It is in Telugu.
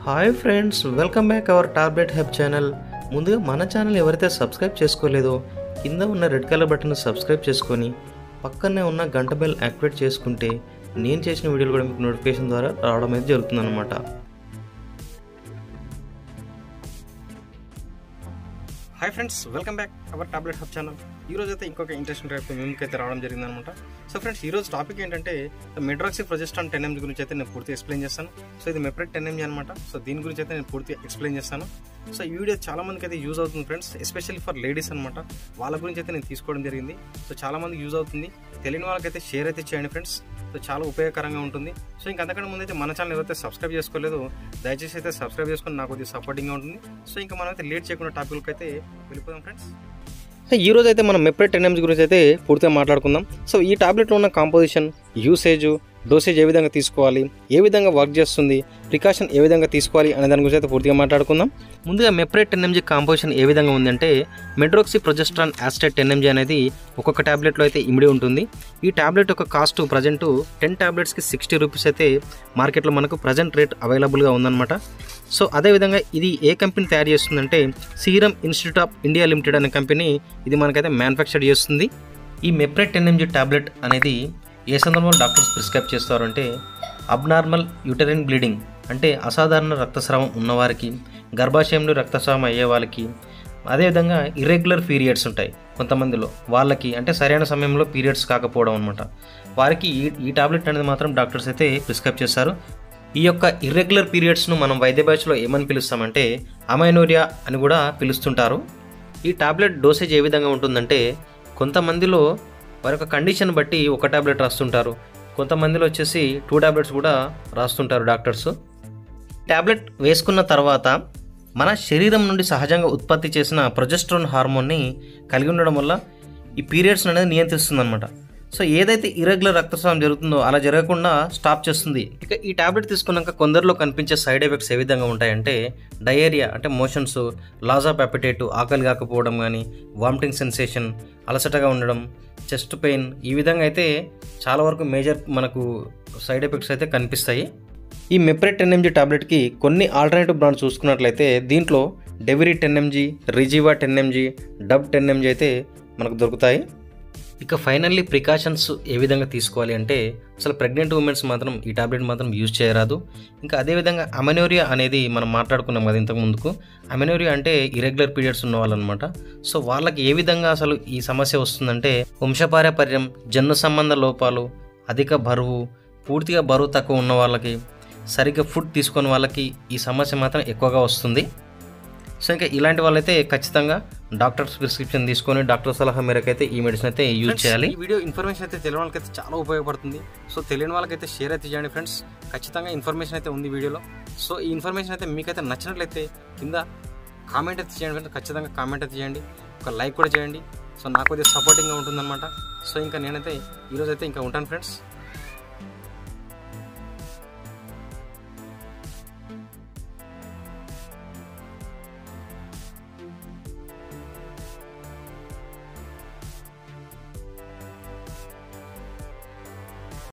Hi friends, welcome back our tablet హెబ్ channel. ముందుగా మన ఛానల్ ఎవరైతే సబ్స్క్రైబ్ చేసుకోలేదో కింద ఉన్న రెడ్ కలర్ బటన్ సబ్స్క్రైబ్ చేసుకొని పక్కనే ఉన్న గంట బెల్ యాక్టివేట్ చేసుకుంటే నేను చేసిన వీడియోలు కూడా మీకు నోటిఫికేషన్ ద్వారా రావడం అయితే జరుగుతుందన్నమాట. Hi friends, welcome back our tablet hub channel. ఈరోజు అయితే ఇంకొక ఇంట్రెస్టింగ్ టైప్ మేముకైతే రావడం జరిగిందనమాట. సో ఫ్రెండ్స్, ఈరోజు టాపిక్ ఏంటంటే మెట్రాక్సిప్రొజెస్ట్రాన్ 10 mg గురించి అయితే నేను పూర్తిగా ఎక్స్ప్లెయిన్ చేస్తాను. సో ఇది మెప్రెట్ 10 mg అనమాట. సో దీని గురించి అయితే నేను పూర్తిగా ఎక్స్ప్లెయిన్ చేస్తాను. సో ఈ వీడియో చాలా మందికి అయితే యూజ్ అవుతుంది ఫ్రెండ్స్, ఎస్పెషల్లీ ఫర్ లేడీస్ అనమాట. వాళ్ళ గురించి అయితే నేను తీసుకోవడం జరిగింది. సో చాలా మందికి యూజ్ అవుతుంది. తెలియని వాళ్ళకైతే షేర్ అయితే చేయండి ఫ్రెండ్స్. సో చాలా ఉపయోగకరంగా ఉంటుంది. సో ఇంకా అంతకంటే ముందు అయితే మన ఛానల్ ఎవరైతే సబ్స్క్రైబ్ చేసుకోలేదో దయచేసి అయితే సబ్స్క్రైబ్ చేసుకుని నాకు కొద్దిగా సపోర్టింగ్గా ఉంటుంది. సో ఇంకా మనం అయితే లేట్ చేయకుండా టాపిక్ అయితే వెళ్ళిపోదాం ఫ్రెండ్స్. ఈ రోజు అయితే మనం మెప్రెట్ 10 mg గురించి అయితే పూర్తిగా మాట్లాడుకుందాం. సో ఈ టాబ్లెట్లో ఉన్న కాంపోజిషన్, యూసేజ్, డోసేజ్ ఏ విధంగా తీసుకోవాలి, ఏ విధంగా వర్క్ చేస్తుంది, ప్రికాషన్ ఏ విధంగా తీసుకోవాలి అనే దాని గురించి అయితే పూర్తిగా మాట్లాడుకుందాం. ముందుగా మెప్రెట్ 10 mg కాంపోజిషన్ ఏ విధంగా ఉందంటే మెట్రాక్సిప్రొజెస్ట్రాన్ యాసిటేట్ 10 mg అనేది ఒక్కొక్క టాబ్లెట్లో అయితే ఇమిడి ఉంటుంది. ఈ టాబ్లెట్ యొక్క కాస్ట్ ప్రజెంట్ 10 టాబ్లెట్స్కి 60 రూపీస్ అయితే మార్కెట్లో మనకు ప్రజెంట్ రేట్ అవైలబుల్గా ఉందన్నమాట. సో అదేవిధంగా ఇది ఏ కంపెనీ తయారు చేస్తుందంటే serum institute of India limited అనే కంపెనీ ఇది మనకైతే మ్యానుఫ్యాక్చర్ చేస్తుంది. ఈ మెప్రెట్ 10 mg టాబ్లెట్ అనేది ఏ సందర్భంలో డాక్టర్స్ ప్రిస్క్రైబ్ చేస్తారంటే అబ్నార్మల్ యూటరైన్ బ్లీడింగ్ అంటే అసాధారణ రక్తస్రావం ఉన్నవారికి, గర్భాశయంలో రక్తస్రావం అయ్యే వాళ్ళకి, అదేవిధంగా ఇర్రెగ్యులర్ పీరియడ్స్ ఉంటాయి కొంతమందిలో, వాళ్ళకి అంటే సరైన సమయంలో పీరియడ్స్ కాకపోవడం అనమాట, వారికి ఈ టాబ్లెట్ అనేది మాత్రం డాక్టర్స్ అయితే ప్రిస్క్రైబ్ చేస్తారు. ఈ యొక్క ఇర్రెగ్యులర్ పీరియడ్స్ను మనం వైద్య భాషలో ఏమని పిలుస్తామంటే అమైనోరియా అని కూడా పిలుస్తుంటారు. ఈ టాబ్లెట్ డోసేజ్ ఏ విధంగా ఉంటుందంటే కొంతమందిలో వారి యొక్క కండిషన్ బట్టి ఒక టాబ్లెట్ రాస్తుంటారు, కొంతమందిలో వచ్చేసి 2 టాబ్లెట్స్ కూడా రాస్తుంటారు డాక్టర్స్. టాబ్లెట్ వేసుకున్న తర్వాత మన శరీరం నుండి సహజంగా ఉత్పత్తి చేసిన ప్రొజెస్ట్రాన్ హార్మోన్ని కలిగి ఉండడం వల్ల ఈ పీరియడ్స్ అనేది నియంత్రిస్తుంది అనమాట. సో ఏదైతే ఇర్రెగ్యులర్ రక్తస్రావం జరుగుతుందో అలా జరగకుండా స్టాప్ చేస్తుంది. ఇక ఈ టాబ్లెట్ తీసుకున్నాక కొందరిలో కనిపించే సైడ్ ఎఫెక్ట్స్ ఏ విధంగా ఉంటాయంటే డయేరియా అంటే మోషన్స్, లాస్ ఆఫ్ అపెటైట్, ఆకలి కాకపోవడం కానీ, వామిటింగ్ సెన్సేషన్, అలసటగా ఉండడం, చెస్ట్ పెయిన్, ఈ విధంగా అయితే చాలా వరకు మేజర్ మనకు సైడ్ ఎఫెక్ట్స్ అయితే కనిపిస్తాయి. ఈ మెప్రెట్ 10 mg టాబ్లెట్కి కొన్ని ఆల్టర్నేటివ్ బ్రాండ్స్ చూసుకున్నట్లయితే దీంట్లో డెవిరీ 10 mg, రిజివా 10 mg, డబ్ 10 mg అయితే మనకు దొరుకుతాయి. ఇక ఫైనల్లీ ప్రికాషన్స్ ఏ విధంగా తీసుకోవాలి అంటే అసలు ప్రెగ్నెంట్ ఉమెన్స్ మాత్రం ఈ టాబ్లెట్ మాత్రం యూజ్ చేయరాదు. ఇంకా అదేవిధంగా అమెనోరియా అనేది మనం మాట్లాడుకున్నాం కదా ఇంతకు ముందుకు. అమెనోరియా అంటే ఇరెగ్యులర్ పీరియడ్స్ ఉన్న వాళ్ళు అనమాట. సో వాళ్ళకి ఏ విధంగా అసలు ఈ సమస్య వస్తుందంటే వంశపారపర్యం, జన్యు సంబంధ లోపాలు, అధిక బరువు, పూర్తిగా బరువు తక్కువ ఉన్న వాళ్ళకి, సరిగ్గా ఫుడ్ తీసుకునే వాళ్ళకి ఈ సమస్య మాత్రం ఎక్కువగా వస్తుంది. సో ఇంకా ఇలాంటి వాళ్ళైతే ఖచ్చితంగా డాక్టర్స్ ప్రిస్క్రిప్షన్ తీసుకొని డాక్టర్ సలహా మేరకైతే ఈ మెడిసిన్ అయితే యూజ్ చేయాలి. ఈ వీడియో ఇన్ఫర్మేషన్ అయితే తెలియని వాళ్ళకైతే చాలా ఉపయోగపడుతుంది. సో తెలియని వాళ్ళకైతే షేర్ అయితే చేయండి ఫ్రెండ్స్. ఖచ్చితంగా ఇన్ఫర్మేషన్ అయితే ఉంది వీడియోలో. సో ఈ ఇన్ఫర్మేషన్ అయితే మీకైతే నచ్చినట్లయితే కింద కామెంట్ అయితే చేయండి ఫ్రెండ్స్. ఖచ్చితంగా కామెంట్ అయితే చేయండి, ఒక లైక్ కూడా చేయండి. సో నాకు కొద్దిగా సపోర్టింగ్గా ఉంటుందన్నమాట. సో ఇంకా నేనైతే ఈరోజైతే ఇంకా ఉంటాను ఫ్రెండ్స్.